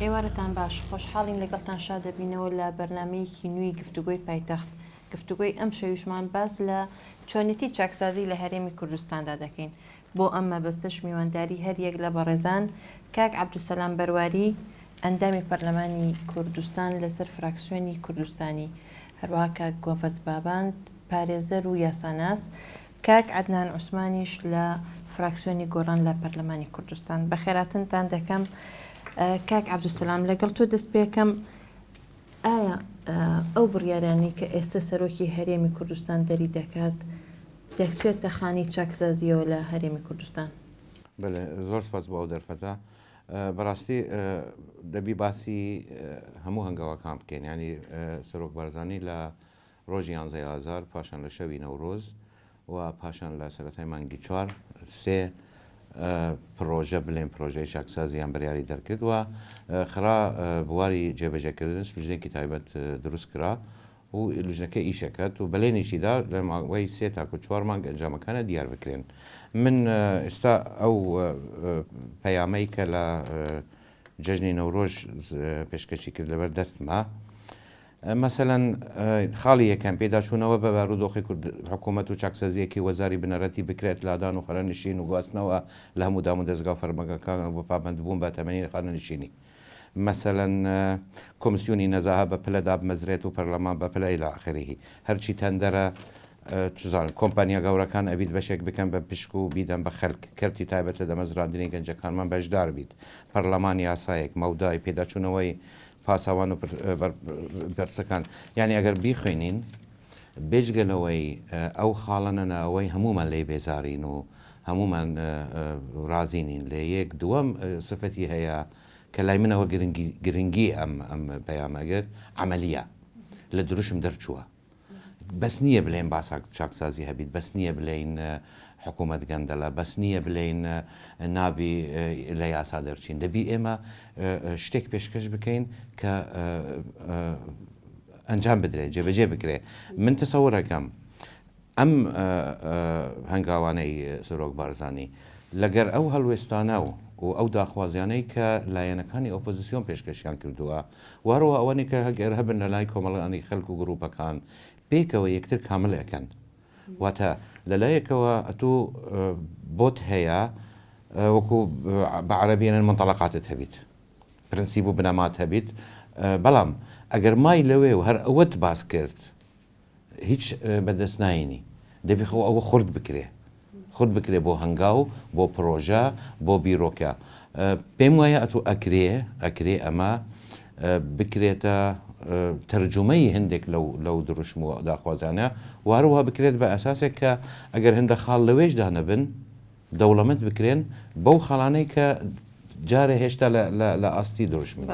ئێوارەتان باش خۆشحاڵین لەگەڵتان شا دەبینەوە لە بەرنامەیەکی نوێی گفتوگۆی پایتەخت. گفتوگۆی ئەم شەویشمان باس لە چۆنیەتی چاکسازی لە هەرێمی کوردستاندا دەکەین. بۆ ئەم مەبەستەش میوانداری هەر یەک لە بەڕێزان کاک عەبدولسەلام بەرواری، ئەندامی پەرلەمانی کوردستان لەسەر فراکسیۆنی کوردستانی، هەروەها کاک گۆڤەت باباند پارێزەر و یاساناس، کاک عەدنان عوسمانیش لە فراکسیۆنی گۆڕان لە پەرلەمانی کوردستان. بەخێراتنتان دەکەم. کاک عەبدولسەلام، لەگەڵ تۆ دەست پێکەم، ئایا ئەو بڕیارانی کە ئێستا سەرۆکی هەرێمی کوردستان دەری دەکات دەکچێتە خانی چاکسازیەوە لە هەرێمی کوردستان؟ بەڵێ، زۆر سپاس بۆ ئەو دەرفەتە. بەڕاستی دەبی باسی هەموو هەنگاوەکان بکەین، ینی سەرۆک بارزانی لە ڕۆژی 11 ئازار، پاشان لە شەوی نەورۆز و پاشان لە سەرەتای مانگی 4 سێ پرۆژە بڵێن پرۆژەی چاکسازیان بڕیاری دەرکرد و خرا بواری جێبەجێکردن سپژنێکی تایبەت دروست کرا و لوژنەکە ئیشەکەت و بەلێنیشیدا لە ماوەی 3 تا 4 مانگ ئەنجامەکانە دیار بکرێن. من ئێستا ئەو پەیامەی کە لە جەژنی نەورۆژ پێشکەشی کرد لەبەر دەستمە، مەسەلەن خاڵی یەکەم پێداچوونەوە بە بارودۆخی حکوومەت و چاکسازیەکی وەزاری بنەرەتی بکرێت لادان و خەرەنشین و گواستنەوە لە هەموو دام و دەستگا و فەرمەگەکان بۆ پابەندبوون بە تەمەنی خەرەنشینی. مەسەلەن کۆمسیۆنی نەزاهە بە پلە دابمەزرێت و پەرلەمان بە پلە ئیلا ئاخریه. هەرچی تەندەرە کۆمپانیا گەورەکان ئەبیت بەشێک بکەن بە پشک و بیدەن بە خەڵک، کەرتی تایبەت لە دەمەزراندنی گەنجەکانمان بەشدار بیت. پەرلەمان یاسایەک مەودای پێداچوونەوەی پاسەوان و پرسەکان، یعنی ئەگەر بیخوێنین بێژگەلەوەی ئەو خاڵەنەنە ئەوەی هەمومان لێ بێزارین و هەمومان رازینین لێ. یەک دووەم سفەتی هەیە کە لای منەوە گرنگی ئەم پەیامەگەت عەمەلیە لە دروشم دەرچووە. بەس نییە بڵێن باسا چاکسازی هەبیت، بەس نییە بڵێن حکوومەت گەندەڵە، بەس نییە بڵێن نابی لە یاسا دەرچین. دەبی ئێمە شتێک پێشکەش بکەین کە ئەنجام بدرێت، جێبەجێ بکرێت. من تەسەوڕەکەم ئەم هەنگاوانەی سەرۆک بارزانی لەگەر ئەو هەڵوێستانە و ئەو داخوازیانەی کە لایەنەکانی ئۆپۆزیسیۆن پێشکەشیان کردووە، واروە ئەوەی کە هەگەر هەبن لە لای کۆمەڵانی خەڵک و گروپەکان پێکەوە یەکتر کامل ئەەکەن. واتە لەلایەکەوە ئەتوو بۆت هەیە وەکو بە عەرەبیەنەن منتەڵەقاتت هەبیت، پرەنسیب و بنەمات هەبیت، بەڵام ئەگەر مای لەوێ و هەر ئەوەت باس کرد هیچ بەدەست ناینی. دەبی ئەوە خورد بکرێ بۆ هەنگاو، بۆ پرۆژە، بۆ بیرۆکە. پێم وایە ئەتوو ئەکرێ ئەمە بکرێتە تەرجمەی هەندێک لەو دروشم و داخوازانە، واروها بکرێت بە ئەساسێک کە ئەگەر هەندە خاڵ لەوێشدا نەبن دەوڵەمەند بکرێن بەو خاڵانەی کە جارە هێشتا لە ئاستی دروشمن.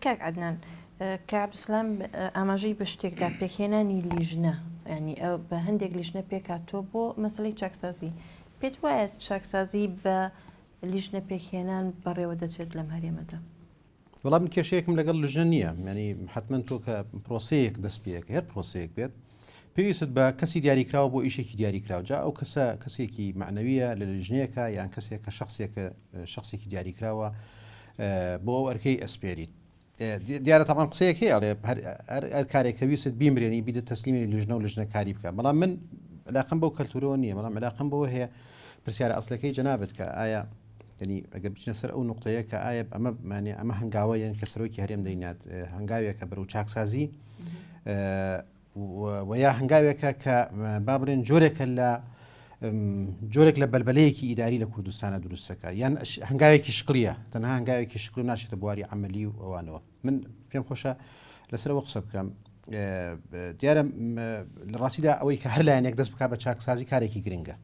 کاک عەدنان، کاک عەبدولسەلام ئاماژەی بە شتێکدا پێکهێنانی لیژنە، ینی ئەو بە هەندێک لیژنە پێکاتۆ بۆ مەسەلەی چاکسازی. پێت وایە چاکسازی بە لیژنە پێکهێنان بەڕێوە دەچێت لەم هەرێمەدا؟ وەڵام کێشەیەکم لەگەڵ لیژنە نییە، ینی حتمەن تۆ کە پرۆسەیەک دەست پێیەکە، هەر پرۆسەیەک بێت پێویست بە کەسی دیاریکراوە بۆ ئیشێکی دیاریکراوجا ئەو کەسێکی معنەویە لە لیژنەیەکە یان کەسێک کە شخصێکی دیاریکراوە بۆ ئەو ئەرکەی ئەسپێریت. دیارە تاوان قسەیەک هەیە هەر کارێکە ویست بیمرێنی بیدە تەسلیمی لیژنە و لیژنە کاری بکە. بەڵام من علاقەم بەو کەلتورەوە نییە، بەڵام علاقەم بەوە هەیە پرسیارە ئەسلەکەی جەنابەت کە ئایا ینی ئەگە بچنە سەر ئەو نقطەیە کە ئایا ئەمە هەنگاوە یان کە سەرۆکی هەرێم دەینات هەنگاوێکە بەرەو چاکسازی و یا هەنگاوێکە کە با بڵێن جۆرێک لە بەلبەلەیەکی ئیداری لە کوردستانە دروستەکە، یان هەنگاوێکی شقلیە، تەنها هەنگاوێکی شقلی ناشێتە بواری عەمەلی و ئەوانەوە. من پێم خۆشە لەسەرەوە قسە بکەم. دیارە لە ڕاستیدا ئەوەی کە هەر لایەنێک دەست بکات بە چاکسازی کارێکی گرنگە.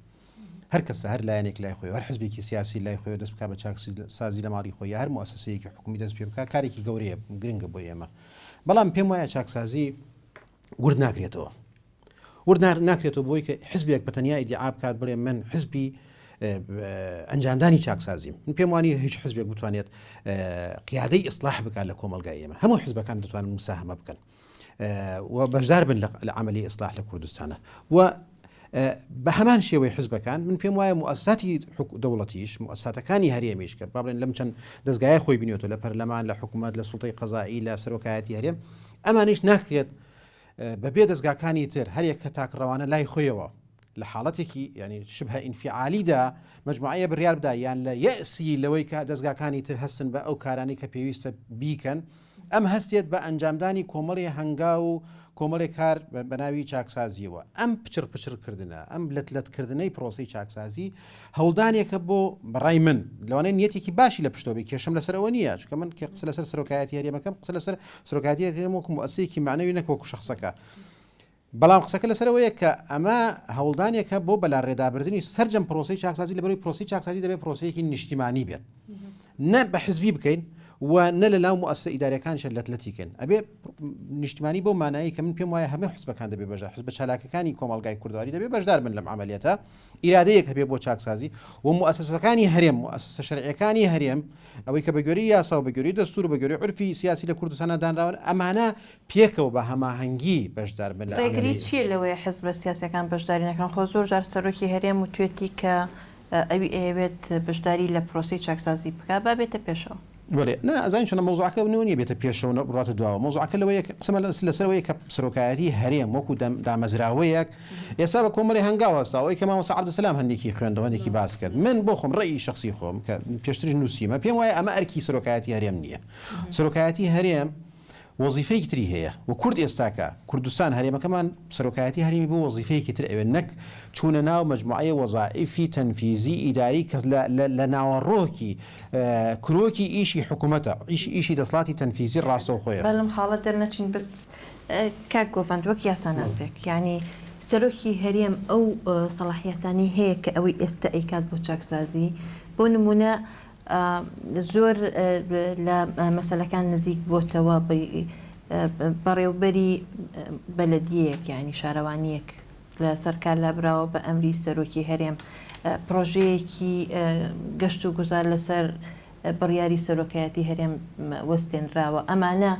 هەر کەسە هەر لایەنێک لای خۆی، هەر حزبێکی سیاسی لای خۆی دەست بکات بە چاکسازی لە ماڵی خۆی، هەر موسسەیەکی حکومی دەست پێ بکات کارێکی گەورەیە، گرنگە بۆ ئێمە. بەڵام پێم وایە چاکسازی ورد ناکرێتەوە. ورد ناکرێتەوە بۆی کە حزبێک بە تەنیا ئیدعا بکات بڵێ من حزبی ئەنجامدانی چاکسازیم. من پێم وانە هیچ حزبێک بتوانێت قیادەی ئیسلاح بکات لە کۆمەلگای ئێمە. هەموو حزبەکان دەتوانن مساهمە بکەن و بەشدار بن لە عملی ئیسلاح لە کوردستانە. و بە هەمان شێوەی حزبەکان من پێم وایە مؤسساتی دەوڵەتیش مؤسساتەکانی هەرێمیش کە با بڵێن لەم چەند دەستگای خۆی بینێتەوە لە پەرلەمان لە حکوومەت لە سوڵتەی قەزایی لە سەرۆکایەتی هەرێم ئەمانش ناکرێت بەبێ دەستگاکانی تر هەرێک کە تاکڕەوانە لای خۆیەوە لە حاڵەتێکی ینی شبه ئینفعالیدا مجموعەیە بڕیار بدا یان لە یەسی لەوەی کە دەستگاکانی تر هەستن بە ئەو کارانی کە پێویستە بیکەن ئەم هەستێت بە ئەنجامدانی کۆمەڵی هەنگا و کۆمەڵی کار بە ناوی چاکسازیەوە ئەم پچرکردنە ئەم لەتکردنەی پرۆسی چاکسازی هەوڵدانێکە بۆ بەڕای من لەوانەیە نیەتێکی باشی لە پشتۆبی کێشم لەسەرەوە نییە چکە من قسە لەسەر سەرۆکایەتی هەرێمەکەم قسە لەسەر سەرۆکایەتی هەرێم وەکو مؤسسەیەکی معنەوی نەک وەکو شەخسەکە بەڵام قسەکە لەسەرەوەیە کە ئەمە هەوڵدانێکە بۆ بەلا ڕێدابردننی سەررجەم پرۆسی چاکسازی لەبەروی پرۆسی چاکسازی دەبێت پرۆسەیەکی نیشتیمانی بێت نە بە حزبی بکەین و نە لە ناو مؤسسە ئیدارەکانش لەتلەتیکن ئەبێ نیشتیمانی بۆ مانایی کە من پێم وایە هەموو حزبەکان دەبێ بەژار حزب چالاکەکانی کۆمەڵگای کوردواری دەبێ بەشدار من لەم عملیاتە ئیرادەیەک هەبێ بۆ چاکسازی و مؤسسەکانی هەرێم مؤسسە شەرعیەکانی هەرێم ئەوەی کە بەگوێرەی یاسا و بەگوێرەی دەستور و بەگوێرەی عرفی سیاسی لە کوردستانە دانراون ئەمانە پێکەوە بە هەماهەنگی بەشدار بن ڕێگری چیە لەوەی حزب سیاسەکان بەشداری نەکەن خۆ زۆر جار سەرۆکی هەرێم و توێتی کە ئەوی ئەوێت بەشداری لە پرۆسی چاکسازی بکە با بێتە پێشەوە بڵێ نا ئەزانین چۆن مۆزوعەکە بنەوەنیە بێتە پێشەوە ڕاتە دواوە مۆزوعەکە لەوەیە قسەمە لەسەرەوەی کە سەرۆکایەتی هەرێم وەکو دامەزراوەیەک ئێستا بە کۆمەڵی هەنگاوەستاەوەی کە مامۆستا عەبدولسەلام هەندێکی خوێندەوە هەندێکی باس کرد من بۆ خۆم ڕێی شخصی خۆم کە پێشتری نووسیمە پێم وایە ئەمە ئەرکی سەرۆکایەتی هەرێم نییە سەرۆکایەتی هەرێم وەزیفەیەکی تری هەیە و کورد ئێستاکە کوردستان هەرێمەکەمان سەرۆکایەتی هەرێمی بۆ وەزیفەیەکی تر ئەوێ نەک چوونە ناو مجموعەیە وەزائیفی تەنفیزی ئیداری کە لە ناوەڕۆکی کرۆکی ئیشی حکوومەتە ئیشی دەسڵاتی تەنفیزی ڕاستەوە خۆیە بەڵام حاڵەت دەرنەچین بەس کاک گۆڤند وەک یاساناسێک یعنی سەرۆکی هەرێم ئەو سەڵاحیەتانی هەیە کە ئەوەی ئێستا ئەیکات بۆ چاکسازی بۆ نمونە زۆر لە مەسەلەکان نزیک بۆتەوە بەڕێوبەری بەلەدیەک ینی شارەوانیەک لە سەرکار لابراوە بە ئەمری سەرۆکی هەرێم پرۆژەیەکی گەشت و گوزار لەسەر بڕیاری سەرۆکایەتی هەرێم وەستێنراوە ئەمانە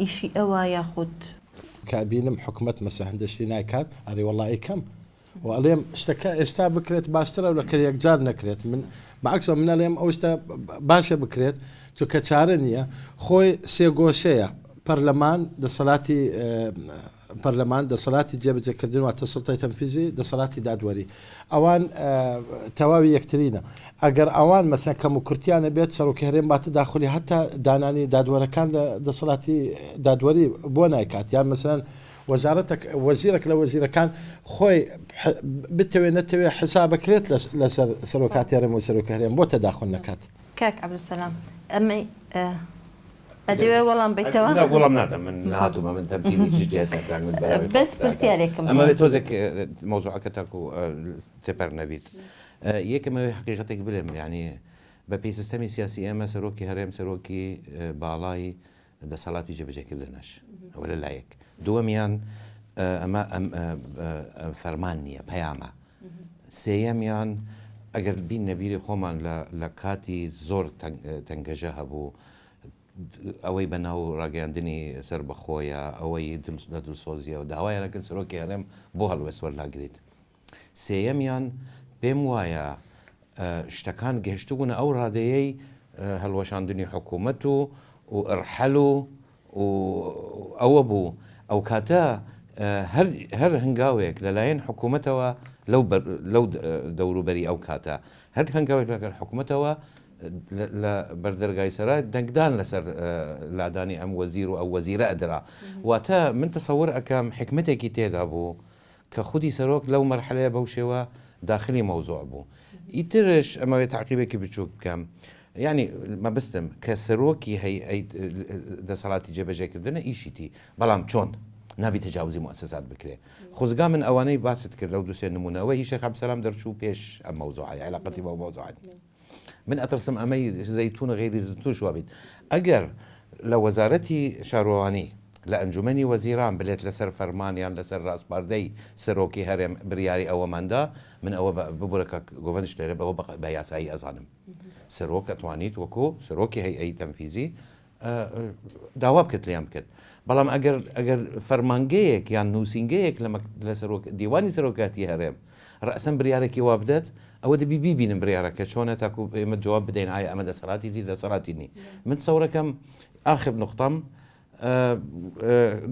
ئیشی ئەوە یاخود کابینم حکومت مەسە هەندشتی نایکات ئەری وەڵی کەم و ئەڵێم شتەکە ئێستا بکرێت باشترە و لەکە یەکجار نەکرێت من بەعکسەوە من ئەڵێم ئەو شتە باشە بکرێت چونکە چارە نییە خۆی سێگۆشەیە پەرلەمان دەسەڵاتی پەرلەمان دەسەڵاتی جێبەجێکردن واتە سڵتەی تەنفیزی دەسەڵاتی دادوەری ئەوان تەواوی یەکترینە ئەگەر ئەوان مەسەن کەم و کورتیانە بێت سەرۆکی هەرێم باتە داخلی هەتا دانانی دادوەرەکان لە دەسەڵاتی دادوەری بۆ نایکات یان مەسەن وەزیرێک لە وەزیرەکان خۆی بتەوێ نەتەوێ حسابەکرێت لەسەر سەرۆکاتی هەرێم و سەرۆکی هەرێم بۆ تەداخل نەکات کاک عەبدولسەلام ئەمە ئەدەوێ وەڵام بیتەوە وەڵام نادەم من هاتوومە من تەمسیلی بەس پرسیارێکم ئەمە تۆزێک مۆزوعەکە تاکو تێپەر نەبیت یەکەمەوەی حقیقەتێک بڵێم ینی بە پێی سیستەمی سیاسی ئێمە سەرۆکی هەرێم سەرۆکی باڵای دەسەڵاتی جێبەجێکردنەش ئەوە لە لایەک دووەمیان ئەمە فەرمان نییە پەیامە سێیەمیان ئەگەر بین نەبیری خۆمان لە کاتی زۆر تەنگەژە هەبوو ئەوەی بەناو ڕاگەاندنی سەر بەخۆیە ئەوەی لە دڵسۆزیە و داوایەکەن سەرۆکی هەرێم بۆ هەڵوێسوەر لاگریت سێیەمیان پێم وایە شتەکان گەشتبوونە ئەو ڕادەیەی هەڵوەشاندنی حکوومەت و ئەرحەل و ئەوە بوو ئەو کاتە هەر هەنگاوێک لەلایەن حکوومەتەوە لەو دەوروبەری ئەو کاتە هەر هەنگاوێک لەگەر حکوومەتەوە لە بەردەرگای سەرای دەنگدان لەسەر لادانی ئەم وەزیر و ئەو وەزیرە ئەدرا واتە من تەسەوەر ئەەکەم حکمتێکی تێدا بوو کە خودی سەرۆک لەو مەرحەلەیە بەو شێوە داخلی مەوزوع بوو ئیترش ئەمەوێت تعقیبێکی بچوو بکەم ینی مەبستم کە سەرۆکی دەسەڵاتی جێبەجێکردنە ئیشیتی بەڵام چۆن نابی تەجاوزی مؤسسات بکرێ خۆزگا من ئەوانەی باست کرد لەو دووسێ نمونەوە هیچ عەبدولسەلام دەرچوو پێش ئەم مەوزوعە علاقەتی بە مەوزوعات من ئەترسم ئەمەی زەیتونە غێری زتوش وابیت ئەگەر لە وەزارەتی شارۆوانی لە ئەنجومەنی وەزیران بلێت لەسەر فەرمانیان لەسەر ڕاستپاردەی سەرۆکی هەرێم بریاری ئەوەماندا من ئەوە ببوورەکە گۆڤەنش لێرە بەوە بە یاسایی ئەزانم سەرۆک ئەتوانیت وەکو سەرۆکی هەیئەی تەنفیزی داوا بکرد لیان بکرد بەڵام ئەگەر فەرمانگەیەک یان نووسینگەیەک لە دیوانی سەرۆکاتی هەرێم ڕەسەن بریارێکی وا بدات ئەوە دەبی بیبینم بریارەکە چۆنە تاکو ئێمە جواب بدەین ئایا ئەمە دەسەڵاتی دی دەسەڵاتی نی من سەورەکەم آخر نقطەم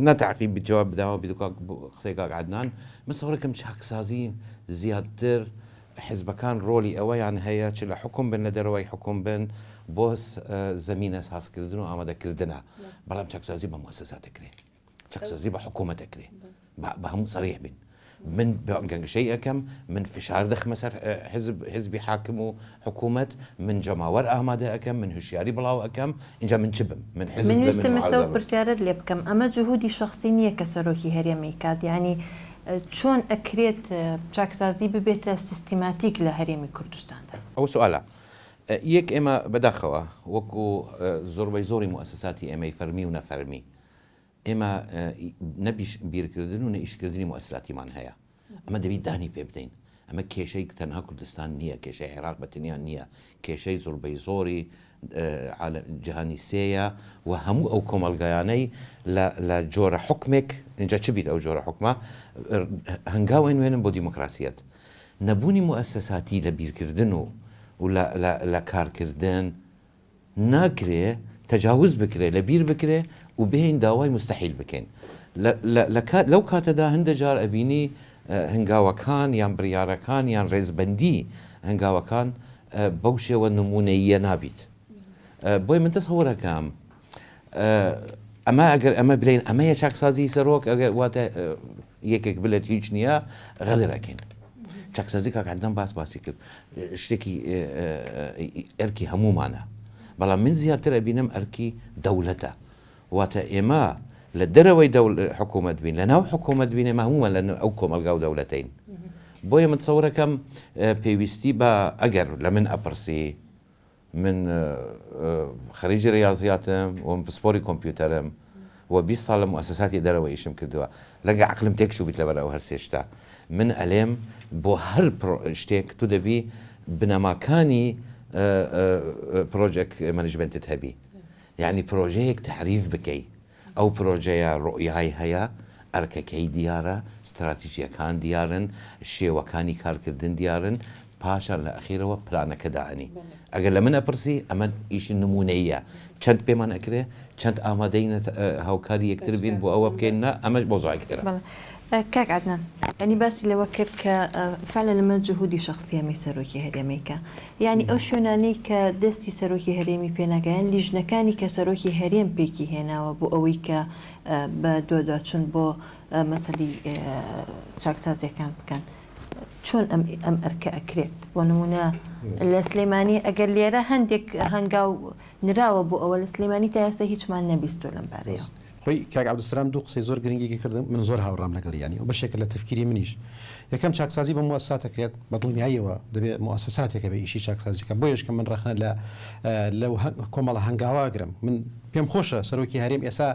نەتعقیب بجواب بداوە قسەی کاک عەدنان من سەورەکەم چاکسازی زیاتر حزبەکان ڕۆلی ئەوەیان هەیە چ لە حکوم بن لە دەرەوەی حکوم بن بۆ زەمینە سازکردن و ئامادەکردنە بەڵام چاکسازی بە مؤسسات دەکرێت چاکسازی بە حکوومەت دەکرێت بە هەموو سەریح بین من گەنگشەی ئەەکەم من فشار دەخمە سەر حزبی حاکم و حکوومەت من جەماوەەر ئامادە ئەەکەم من هوشیاری بڵاو ئەەکەم اینجا من چ بم من منستە پرسیارت لێ بکەم ئەمە جهودی شخصی نییە کە سەرۆکی هەرێمی کات ینی چۆن ئەکرێت چاکسازی ببێتە سیستیماتیک لە هەرێمی کوردستاندا ئەو سوالە یەک ئێمە بەداخەوە وەکو زۆربەی زۆری مؤسساتی ئێمەی فەرمی و نەفەرمی ئێمە نەبیش بیرکردن و نەئیشکردنی مؤسساتیمان هەیە ئەمە دەبی دانی پێ بدەین ئەمە کێشەی تەنها کوردستان نییە کێشەی عێراق بەتەنیا نییە کێشەی زۆربەی زۆری جیهانی سێیە و هەموو ئەو کۆمەلگایانەی لە جۆرە حکمێک اینجا چ بیت ئەو جۆرە حکمە هەنگاوێن وێنن بۆ دیموکراسیەت نەبوونی مؤسساتی لە بیرکردن و لە کارکردن ناکرێ تەجاوز بکرێ لە بیر بکرێ و بهین داوای مستحیل بکەین لەو کاتەدا هەندە جار ئەبینی هەنگاوەکان یان بریارەکان یان ڕێزبەندی هەنگاوەکان بەو شێوە نمونەیە نابیت بۆی من تەسەوەرەکەم ئەمە ئەگەر ئەمە برین ئەمەیە چاکسازی سەرۆک ئەگەر واتە یەکێک بلێت هیچ نییە غەڵێرەکەین چاکسازی کاک عەدنان باسی کرد شتێکی ئەرکی هەمومانە بەڵام من زیاتر ئەبینم ئەرکی دەوڵەتە واتە ئێمە لە دەرەوەی حکوومەت بین لە ناو حکوومەت بینێ هەمومان لە ئەو کۆمەلگا و دەوڵەتین بۆیە من تصەورەکەم پێویستی بە ئەگەر لە من ئەپرسی من خەریجی ڕاضیاتم و پسپۆری کۆمپیوتەرم و 20 ساڵ لە مؤسساتی دەرەوە ئیشم کردووە لەگە عقلم تێکشو بیت لەبەر ئەو هەر سێشتا من ئەلێم بۆ هەر شتێک تو دەبی بنەماکانی پرۆژێک مەنیجمنتت هەبی یعنی پرۆژەیەک تعریف بکەی ئەو پرۆژەیە ڕۆیایی هەیە ئەرکەکەی دیارە استراتیژیەکان دیارن شێوەکانی کارکردن دیارن پاشە لە ئەخیرەوە پلانەکە داهنی ئەگەر لە من ئەپرسی ئەمە ئیشی نمونەیە چەند پێمان ئەکرێ چەند ئامادەی هاوکاری یەکتر بین بۆ ئەوە بکەین ئەمەش بۆ زۆایکترە کاک عەدنان ینی باسی لەوە کرد کە فعلا لەمە جهودی شخصیەمی سەرۆکی هەرێمیکە یعنی ئەو شوێنانەی کە دەستی سەرۆکی هەرێمی پێناگەیان لیژنەکانی کە سەرۆکی هەرێم پێکی هێناوە بۆ ئەوەی کە بە دوچون بۆ مەسەلی چاکسازیەکان بکەن چۆن ئەم ئەرکە ئەکرێت بۆ نمونە لە سلێمانی ئەگەر لێرە هەندێک هەنگاو نراوە بۆ ئەوە لە سلێمانی تا ئێستا هیچمان نەبیستۆ لەم بارەیە خۆی کاک عەبدولسەلام دوو قسەی زۆر گرنگێکی کردم من زۆر هاوڕام لەگەڵ ینی و بەشێکە لە تفکیری منیش یەکەم چاکسازی بە مؤسسات دەکرێت بە دڵنیاییەوە دەبێت مؤسساتێکە بە ئیشی چاکسازیکە بۆیش کە من ڕخنە لەو کۆمەڵە هەنگاواگرم من پێم خۆشە سەرۆکی هەرێم ئێستا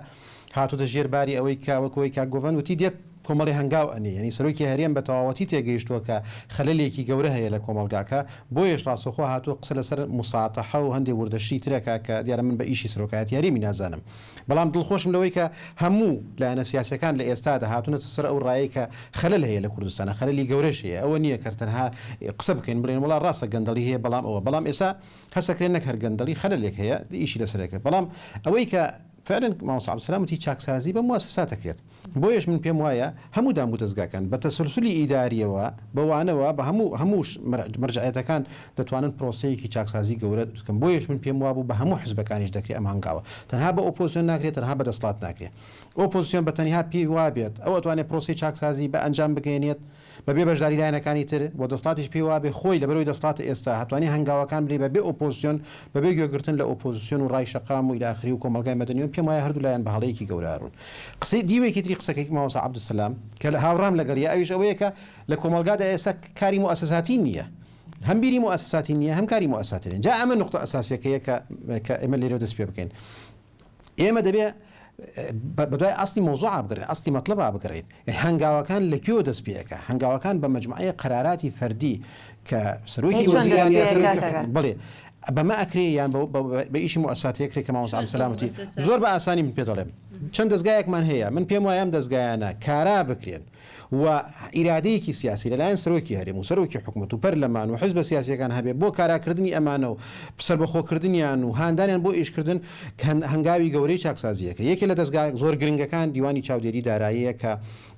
هاتوودە ژێرباری ئەوەی کاوەکەوەی کاک گۆڤەن وتی دێت کۆمەڵی هەنگاو ئەنی ینی سەرۆکی هەرێم بە تەواوەتی تێگەیشتووە کە خەلەلێکی گەورە هەیە لە کۆمەلگاکە بۆیش ڕاستەخۆ هاتووە قسە لەسەر موساتەحە و هەندێک وردەشی ترەکە کە دیارە من بە ئیشی سەرۆکایەتی هەرێمی نازانم بەڵام دڵخۆشم لەوەی کە هەموو لایەنە سیاسەکان لە ئێستادا هاتوونەتە سەر ئەو ڕایەی کە خەلەل هەیە لە کوردستانە خەلەلی گەورەش هەیە ئەوە نییە کە تەنها قسە بکەین بڵێن وڵا ڕاستە گەندەڵی هەیە بەڵام ئێستا هەسەکرێن نەک هەر گەندەڵی خەلەلێک هەیە ئیشی لەسەرەکرد بەڵام ئەوەی کە فعلا مامۆستا عەبدولسەلام وتی چاکسازی بە مؤسسات دەکرێت بۆیش من پێم وایە هەموو دامبوو دەستگاکان بە تەسەلسولی ئیداریەوە بەوانەوە بە هەموو مەرجعەتەکان دەتوانن پرۆسەیەکی چاکسازی گەورە بکەن بۆیش من پێم وابوو بە هەموو حزبەکانیش دەکرێت ئەم هەنگاوە تەنها بە ئۆپۆزیسیۆن ناکرێت تەنها بە دەسڵات ناکرێت ئۆپۆزیسیۆن بە تەنها پێی وابێت ئەوە توانێت پرۆسی چاکسازی بە ئەنجام بگەێنێت بەبێ بەشداری لایەنەکانی تر بۆ دەسڵاتیش پێی وابێ خۆی لەبەرەوەی دەسڵاتە ئێستا هەتوانی هەنگاوەکان بری بەبێ ئۆپۆزیسیۆن بەبێ گوێگرتن لە ئۆپۆزیسیۆن و ڕای شەقام و ئیلاخری و کۆمەلگای مەدەنیەوە پێم وایە هەردوو لایەن بە هەڵەیەکی گەورەڕون قسەی دیوێکی تری قسەکەی مامۆستا عەبدولسەلام کە لە هاوڕام لەگەڵ ئەویش ئەوەیە کە لە کۆمەلگادا ئێستا کاری مؤسساتی نییە هەم بیری مؤسساتی نییە هەم کاری مؤسساتی نیە جا ئەمە نقطە ئەساسیەکەیە کە ئێمە لێرە دەست پێ بکەین ئێمە دەبێ بەدوای ئەسلی مۆزوع بگرین ئەسلی مەطلب بگرین هەنگاوەکان لەکوێ دەست پێەکە هەنگاوەکان بە مەجموعەیە قەرارەتی فەردی کە سەرۆکی وەزیران بڵێ بەمە ئەکرێ یان بە ئیشی مؤسساتەیەکرێ کە ماوەس عەبدولسەلامەتی زۆر بە ئاسانی من پێ دەڵێم چەند دەستگایەکمان هەیە من پێم وایە ئەم دەستگایانە کارا بکرێن و ئیرادەیەکی سیاسی لەلایەن سەرۆکی هەرێم و سەرۆکی حکوومەت و پەرلەمان و حزب سیاسیەکان هەبێ بۆ کاراکردنی ئەمانە و سەربەخۆکردنیان و هاندانیان بۆ ئیشکردن هەنگاوی گەورەی چاکسازیەکە یەکێ لە دەستگا زۆر گرنگەکان دیوانی چاودێری داراییە کە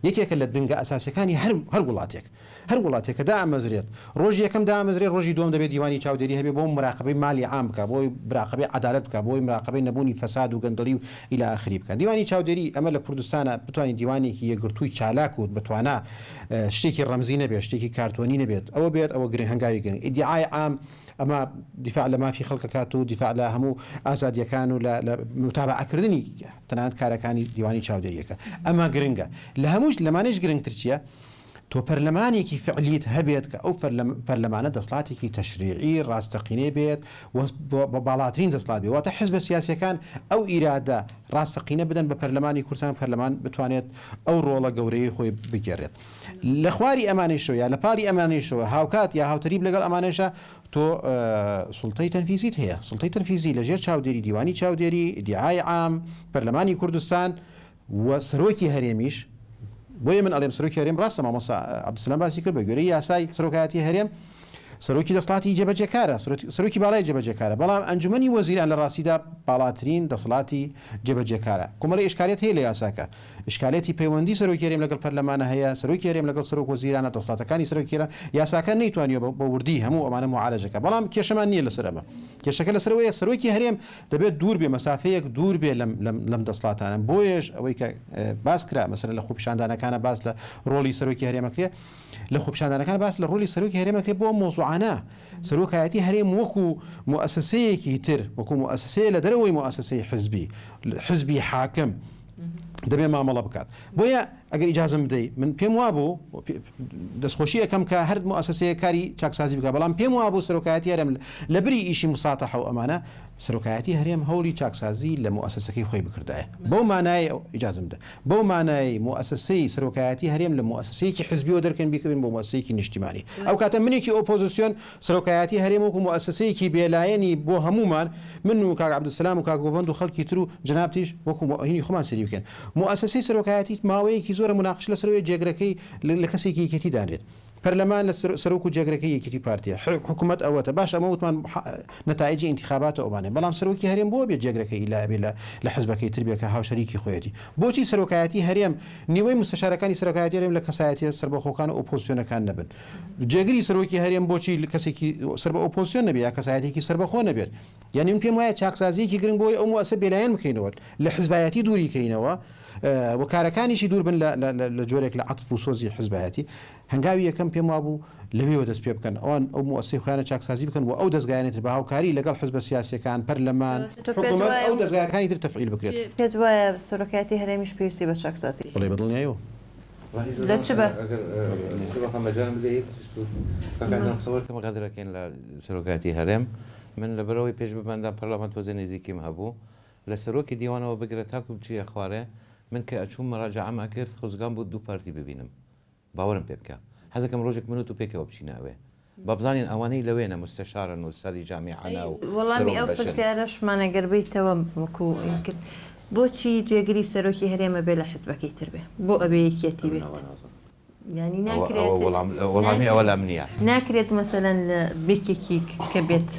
یەکێکە لە دنگە ئەساسەکانی هەر وڵاتێک هەر وڵاتێکە دا ئەمەزرێت ڕۆژی یەکەم دا ئەمەزرێت ڕۆژی دوم دەبێت دیوانی چاودێری هەبێ بۆ مراقبەی مالی عام بکە بۆی مراقبەی عدالت بکە بۆی مراقبەی نەبوونی فەساد و گەندەڵی و ئیلا ئاخری بکە دیوانی چاودێری ئەمە لە کوردستانە بتوانین دیوانێکی یەکگرتووی چالاک و بتوانە شتێکی ڕەمزی نەبێت شتێکی کارتۆنی نەبێت ئەوە بێت ئەوە گرنگ هەنگاوی گرنگ ئیدعای عام ئەمە دیفاع لە مافی خەڵکەکات و دیفاع لە هەموو ئازادیەکان و لە متابعەکردنی تەنانەت کارەکانی دیوانی چاودێریەکە ئەمە گرنگە لە هەمووش لەمانش گرنگتر چییە تۆ پەرلەمانێکی فعلیت هەبێت کە ئەو پەرلەمانە دەسڵاتێکی تەشریعی ڕاستەقینێ بێت بە باڵاترین دەسڵات بێت واتە حزب سیاسیەکان ئەو ئیرادە ڕاستەقینە بدەن بە پەرلەمانی کوردستان پەرلەمان بتوانێت ئەو ڕۆڵە گەورەی خۆی بگێڕێت لە خواری ئەمانەیشەوە یا لە پاڵی ئەمانەیشەوە هاوکات یا هاوتەریب لەگەڵ ئەمانەشە تۆ سوڵتەی تەنفیزیت هەیە سوڵتەی تەنفیزی لە ژێر چاودێری دیوانی چاودێری ئیدعای عام پەرلەمانی کوردستان و سەرۆکی هەرێمیش بۆیە من ئەڵێم سەرۆکی هەرێم ڕاستە مامۆستا عەبدولسەلام باسی کرد بە گوێرەی یاسای سەرۆکایەتی هەرێم سەرۆکی دەسڵاتی جێبەجێکارە سەرۆکی باڵای جێبەجێکارە بەڵام ئەنجومەنی وەزیران لە ڕاستیدا باڵاترین دەسڵاتی جێبەجێکارە کۆمەڵی ئیشکالێت هەیە لە یاساکە ئیشکالێتی پەیوەندی سەرۆکی هەرێم لەگەڵ پەرلەمانە هەیە سەرۆکی هەرێم لەگەڵ سەرۆک وەزیرانە دەسڵاتەکانی سەرۆکیرە یاساکە نەیتوانیوە بە وردی هەموو ئەمانە معالەجەکە بەڵام کێشەمان نییە لەسەر ئەمە کێشەکە لەسەرەوەیە سەرۆکی هەرێم دەبێت دوور بێ مەسافەیەک دوور بێ لەم دەسڵاتانە بۆیش ئەوەی کە باس کرا مەسەلەن لە خوپشاندانەکانە باس لە ڕۆڵی سەرۆکی هەرێمەکرێ لە خوپشاندانەکان باس لە ڕۆڵی سەرۆکی هەرێمەکرێ بۆ مۆزوعانە سەرۆکایەتی هەرێم وەکو مؤسسەیەکی تر وەکو مؤسسەیە لە دەرەوەی مؤسسەی حزبی حاکم دەبێ مامەڵە بکات بۆیە ئەگەر ئیجازم بدەیت من پێم وابوو دەستخۆشی یەکەم کە هەر مؤسسەیە کاری چاکسازی بکە بەڵام پێم وابوو سەرۆکایەتی هەرێم لە بری ئیشی مساتەحە و ئەمانە سەرۆکایەتی هەرێم هەوڵی چاکسازی لە مؤسسەکەی خۆی بکردایە بەو مانای ئیجازم بدە بەو مانای مؤسسەی سەرۆکایەتی هەرێم لە مؤسسەیەکی حزبیەوە دەرکەن بیکردن بۆ مؤسسەیەکی نیشتیمانی ئەو کاتە منێکی ئۆپۆزیسیۆن سەرۆکایەتی هەرێم وەکو مؤسسەیەکی بێلایەنی بۆ هەمومان من و کاک عەبدولسەلام و کاک گۆڤەند و خەڵکی تر و جەنابتیش وەکو هینی خۆمان سەری بکەن مؤسسەی سەرۆکایەتی ماوەیەکی زۆرە مناقش لەسەرەوەی جێگرەکەی لە کەسێکی یەکێتی دانرێت پەرلەمان لە سەرۆک و جێگرەکەی یەکێتی پارتیە حکوومەت ئەوەتە باش ئەمە وتمان نەتایجی ئینتیخاباتە ئەوانێ بەڵام سەرۆکی هەرێم بۆ بێت جێگرەکەی لابێ لە حزبەکەی تر بێت کە هاوشەریکی خۆیەتی بۆچی سەرۆکایەتی هەرێم نیوەی مستشارەکانی سەرۆکایەتی هەرێم لە کەسایەتی سەربەخۆکان و ئۆپۆزیسیۆنەکان نەبن جێگری سەرۆکی هەرێم بۆچی کەسێکی سەر بە ئۆپۆزیسیۆن نەبێت یا کەسایەتێکی سەربەخۆ نەبێت یعنی من پێم وایە چاکسازیەکی گرنگ بۆی ئەو مؤسسە بێلایەن بکەینەوە لە حزبایەتی دووری کەینەوە وەکارەکانیشی دوور بن لە جۆرێک لە عەتف و سۆزی حزبایەتی هەنگاوی یەکەم پێم وابوو لەوێوە دەست پێ بکەن ئەوان ئەو مؤسسەی خۆیانە چاکسازی بکەن و ئەو دەستگایانێتر بە هاوکاری لەگەڵ حزب سیاسیەکان پەرلەمان حکوومەت ئەو دەستگایەکانی تر تەفعیل بکرێت پێت وایە سەرۆکایەتی هەرێمیش پێویستی بە چاکسازی بڵێ بەدڵنیایەوە مەجال بدەیت سەوەرکەمە قەدرەکەین لە سەرۆکایەتی هەرێم من لە بەرەوەی پێش ببەندا پەرلەمان تۆزە نزیکیم هەبوو لە سەرۆکی دیوانەوە بگرە تاکو بچیە خوارێ من کە ئەچووم مەراجعەمە کرد خۆزگام بوو دوو پارتی ببینم باوەرم پێ بکە حەزەکەم ڕۆژێک منوت و پێکەوە بچینەوێ با بزانین ئەوانەی لەوێنە مستەشارن و سەری جامیعانە و وەڵامی ئەو پرسیارەشمانە گەربەیتەوە وەکو کرد بۆچی جێگری سەرۆکی هەرێمە بێ لە حزبەکەی تر بێ بۆ ئەبێ یەکێتی بێت ینی ناکرێت وەڵامی ئەوە لام نییە ناکرێت مەسەلەن لە بێکێکی کە بێت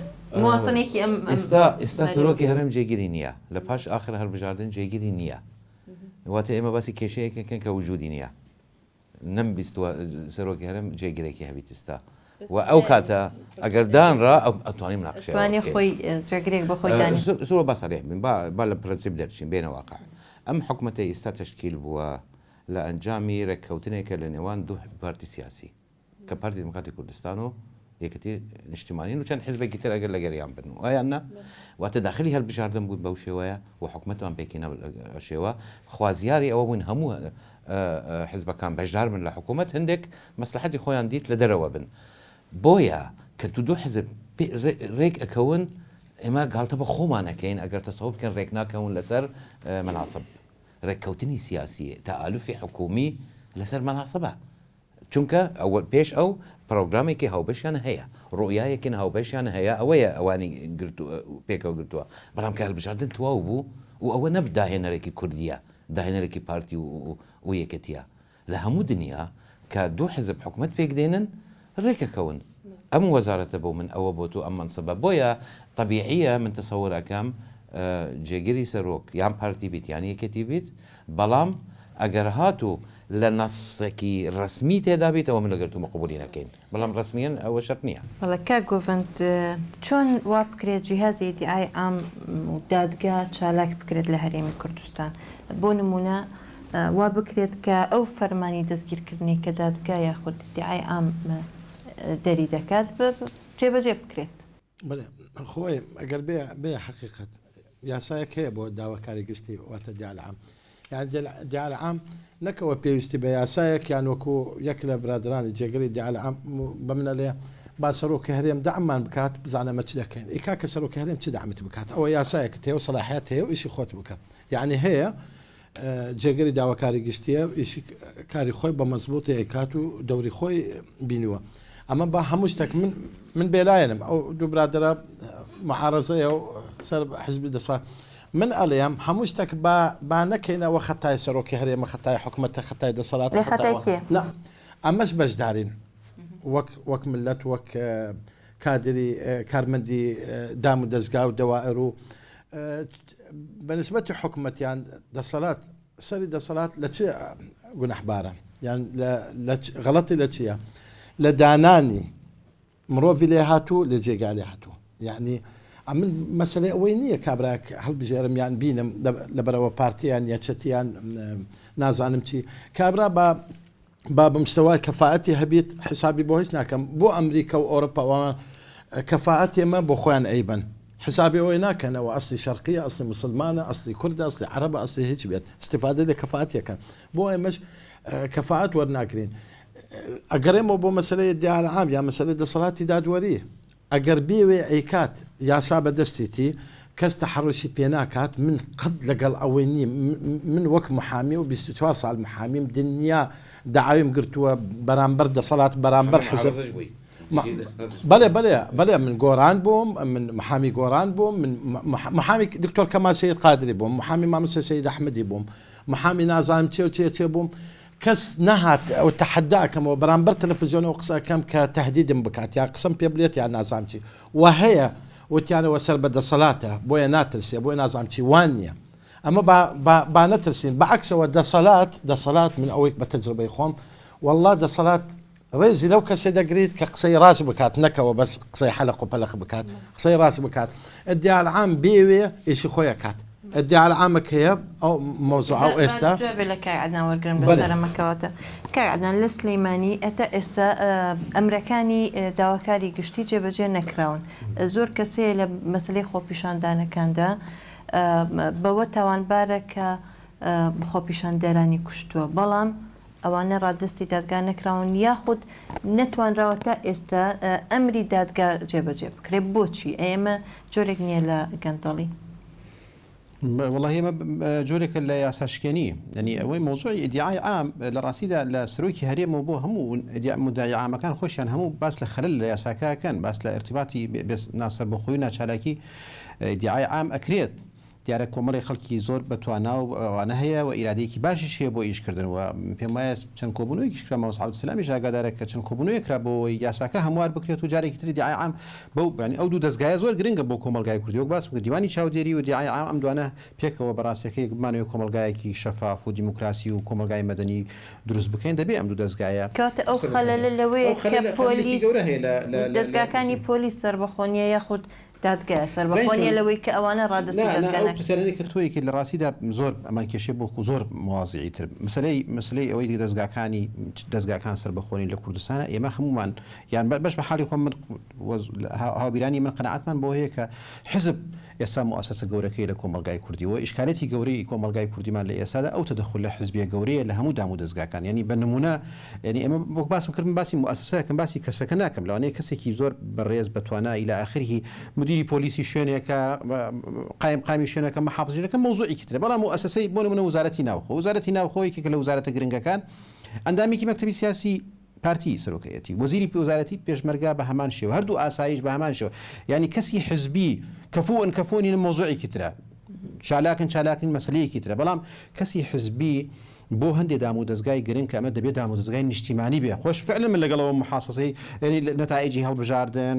مواتنێکی ئەم ئێستا سەرۆکی هەرێم جێگیری نییە لە پاش ئاخر هەڵبژاردن جێگیری نییە واتە ئێمە باسی کێشەیەکەکەن کە وجودی نییە نەمبیستوە سەرۆکی هەرێم جێگیرێکی هەبیت ئێستا و ئەو کاتە ئەگەر دانڕا ئەتوانیم ناقشێوانی خۆی جێگرێک بە خۆی دانی زۆر باسەڵێ بن با لە پرەنسیب دەرچین بێنە واقع ئەم حکوومەتە ئێستا تەشکیل بووە لە ئەنجامی ڕێککەوتنێکە لە نێوان دوو پارتی سیاسی کە پارتی دموکراتی کوردستان و یەکەتی نیشتیمانین و چەند حزبێکی تر ئەگەر لەگەریان بن وایاننا واتە داخلی هەڵبژاردن بوون بەو شێوەیە و حکوومەتمان پێکینە شێوە خوازیاری ئەوە بوون هەموو حزبەکان بەشدار من لە حکوومەت هەندێک مەسلحەتی خۆیان دیت لە دەرەوە بن بۆیە کە دوو حزب ڕێک ئەکەون ئێمە گاڵتە بە خۆمانەکەین ئەگەر تەسەوە بکەن ڕێک ناکەون لەسەر مەناسب ڕێککەوتنی سیاسی تەئالوفی حکومی لەسەر مەناسبە چونکە ئەوە پێش ئەو پرۆگرامێکی هاوبەشیان هەیە ڕۆیایەکن هاوبەشیان هەیە ئەوەیە ئەوانی پێکەوە گرتووە بەڵام کە هەڵبژاردن تواو بوو و ئەوە نەب داهێنەرێکی کوردیە داهێنەرێکی پارتی و یەکەتیە لە هەموو دنیا کە دوو حزب حکومت پێک دێنن ڕێکەکەون ئەم وەزارەتە بۆ من ئەوە بۆ تو ئەم منسەبە بۆیە طبیعیە من تەسەوەرەکەم جێگیری سەرۆک یان پارتی بیت یان یەکەتی بیت بەڵام ئەگەر هاتوو لە نەسێکی ڕسمی تێدا بیتەوە من لەگەر تو مەقبولی نەکەین بەڵام ڕسمیان ئەوە شەرت نییە بەڵە کا گۆڤند چۆن وا بکرێت جیهازی دیعای ئام دادگا چالاک بکرێت لە هەرێمی کوردستان بۆ نمونە وا بکرێت کە ئەو فەرمانی دەستگیرکردنی کە دادگا یاخود دیعای ئام دەری دەکات جێبەجێ بکرێت خۆی ئەگەر بێ حقیقت یاسایەک هەیە بۆ داواکاری گشتی واتە دیالعام یان دیالعام نەکەوە پێویستی بە یاسایەک یان وەکو یەک لە برادرانی جێگەری دیالعام بمنە لێ با سەرۆکی هەرێم دەعممان بکات بزانەمە چ دەکەین ئیکا کە سەرۆکی هەرێم چ دەعمت بکات ئەوە یاسایەکە هەیە و سەلاحیەت هەیە و ئیشی خۆت بکە یعنی هەیە جێگەری داواکاری گشتیە ئیشی کاری خۆی بە مەزبوط ئەکات و دەوری خۆی بینیوە ئەمە بە هەموو شتێک من بێلایەنم ئەو دوو برادرە معارەزەیە و سەر حزبی دەسات من ئەڵێم هەموو شتێک با نەکەینەوە خەتای سەرۆکی هەرێمە خەتای حکومەتە خەتای دەسەڵات ئەمەش بەشدارین وەک ملت وەک کادری کارمەندی دام و دەستگا و دەوائر و بەنسبەتی حکومەتیان دەسەڵات سەری دەسەڵات لە چێ گونەحبارە یان غەڵەتی لە چییە لە دانانی مرۆڤی لێ هاتوو لە جێگا لێ هاتوو یعنی من مەسلەی ئەوەی نییە کابراک هەڵبژێرم یان بینم لەبەرەوە پارتیان یەچەتیان نازانم چی کابرا با بمستەوای کەفاەتی هەبیت حسابی بۆ هیچ ناکەم بۆ ئەمریکا و ئەوروپا کەفاەت ئێمە بۆ خۆیان ئەیبن حسابی ئەوەی ناکەنەوە ئەسلی شەرقیە ئەسلی مسلمانە ئەسلی کوردە ئەسلی عەرەبە ئەسلی هیچ بێت استیفادە لە کەفاەتیەکەن بۆ ئێمەش کەفاەت وەرناگرین ئەگەڕێمەوە بۆ مەسلەی دیالعام یا مەسلەی دەسەڵاتی دادوەری ئەگەر بێوێ ئەیکات یاسا بەدەستێتی کەس تەحەڕوشی پێ ناکات من قەت لەگەڵ ئەوەی نییە من وەک محامی و 24 ساڵ محامیم دنیا داعاویم گرتووە بەرامبەر دەسەڵات بەرامبەر حزب بەڵێ من گۆران بووم من محامی گۆران بووم من محامی دکتۆر کەمال سەید قادری بووم محامی مامۆستا سەید ئەحمەدی بووم محامی نازانم چێ و چێ بووم کەس نەهات ئەو تەحەداکەمەوە بەرامبەر تەلەڤیزیۆنەوە قسەکەم کە تەهدیدم بکات یا قسەم پێ بڵێت یان نازانم چی و هەیە وتیانەوە سەر بە دەسەڵاتە بۆیە ناترسێ بۆی نازانم چی وان نییە ئەمە با نەترسین بەعکسەوە دەسەڵات من ئەوەی بە تەجربەی خۆم والله دەسەڵات ڕێزی لەو کەسێ دەگریت کە قسەی ڕاست بکات نەکەوە بەس قسەی حەلق و پەلەخ بکات قسەی ڕاست بکات ئیدیالعام بێوێ ئیشی خۆی ئەکات ئیدیالعامێک هەیە ئەو مەوزوع و ئێستا لە کای عەدنان وەرگرم بەسەرمەکەوەتە کای عەدنان لە سلەیمانی ئەتا ئێستا ئەمرەکانی داواکاری گشتی جێبەجێ نەکراون زۆر کەسەیە لە مەسلەی خۆپیشاندانەکاندا بەوە تاوانبارە کە خۆپیشاندەرانی کوشتووە بەڵام ئەوانە ڕادستی دادگا نەکراون یاخود نەتوانراوە تا ئێستا ئەمری دادگا جێبەجێ بکرێت بۆچی ئێمە جۆرێک نییە لە گەندەڵی والله ئێمە جۆرێکە لە یاساشکێنی ینی ئەوەی مۆزوعی ئیدیعای عام لە ڕاستیدا لە سەرۆکی هەرێمەوە بۆ هەموو مدعی عامەکان خۆشیان هەموو باس لە خەلل لە یاساکەکەن باس لە ارتباطی ناسەر بەخۆی و ناچالاکی ئیدیعای عام ئەکرێت دیارە کۆمەڵی خەڵکی زۆر بەتوانا و ئەوانە هەیە و ئیرادەیەکی باشیش هەیە بۆ ئیشکردنەوە پێم وایە چەند کۆبوونەوەیکیش کرا مەوسوعة عەبدولسەلامیش ئاگادارە کە چەند کۆبوونەوەیەک کرا بۆ یاساکە هەموار بکرێت و جارێکی تری دیعای عام بەو ئەو دوو دەستگایە زۆر گرنگە بۆ کۆمەلگای کوردی وەک باس بکە دیوانی چاودێری و دیعای عام ئەم دوانە پێکەوە بەڕاستیەکەی گومانەوەی کۆمەلگایەکی شەفاف و دیموکراسی و کۆمەلگای مەدەنی دروست بکەین دەبێ ئەم دوو دەستگایە کاتە ئەو خەلەلە لەوەیە کە پۆلیس دەستگاکانی پۆلیس سەربەخۆنیە یاخود دادگای سەربەخۆنیە لەوەی کە ئەوانە ڕادستی دادگانەکە کە تۆیەکی لە ڕاستیدا زۆر ئەمان کێشێ بۆکو زۆر موازعی تر مەسلەی ئەوەی دەستگاکان سەربەخۆنی لە کوردستانە ئێمە هەمومان یان بەش بە حاڵی خۆم من هاوبیرانی من قەنەعەتمان بۆ هەیە کە حزب ئێستا مؤسسە گەورەکەی لە کۆمەلگای کوردی و ئیشکالەتی گەورەی کۆمەلگای کوردیمان لە ئێستادا ئەو تەدەخل لە حزبیە گەورەیە لە هەموو دام و دەستگاکان ینی بە نمونە ینی ئێمە بۆ باسم کردم باسی مؤسسەکەم باسی کەسەکە ناکەم لەوانەیە کەسێکی زۆر بەڕێز بەتوانای ئیلا ئاخری مدیری پۆلیسی شوێنێکە قامی شوێنەکە مەحافظەکە مۆزوعێکی ترە بەڵام مؤسسەی بۆ نمونە وزارەتی ناوخۆ وزارەتی ناوخۆیەکی کە لە وزارەتە گرنگەکان ئەندامێکی مەکتەبی سیاسی پارتی سەرۆکایەتی وەزیری وەزارەتی پێشمەرگا بە هەمان شێوە هەردوو ئاسایش بە هەمان شێوە ینی کەسی حزبی کەفۆنی مۆزوعێکی ترە چالاکن مەسلەیەکی ترە بەڵام کەسی حزبی بۆ هەندێک دام و دەستگای گرنگ کە ئەمە دەبێت دام و دەستگای نیشتیمانی بێ خۆش فعلا من لەگەڵەوە محاسەی نەتائجی هەڵبژاردن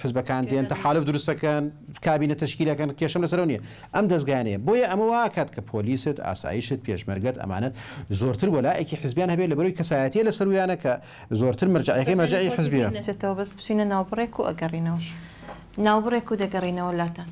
حزبەکان دێن تەحالف دروستەکەن کابینە تشکیلەکەن کێشەم لەسەر نیە ئەم دەستگانەیە بۆیە ئەمە واکات کە پۆلیست ئاسایشت پێشمەرگەت ئەمانەت زۆرتر وەلایەکی حزبیان هەبێت لە بەرەوەی کەسایەتیە لە سەرویانە کە زۆرتر مەرجعەکەی مەرجعی حزبیە چێتەوە بەس بچینە ناوبڕێک و ئەگەڕینەوەش ناوبڕێک و دەگەڕینەوە لاتان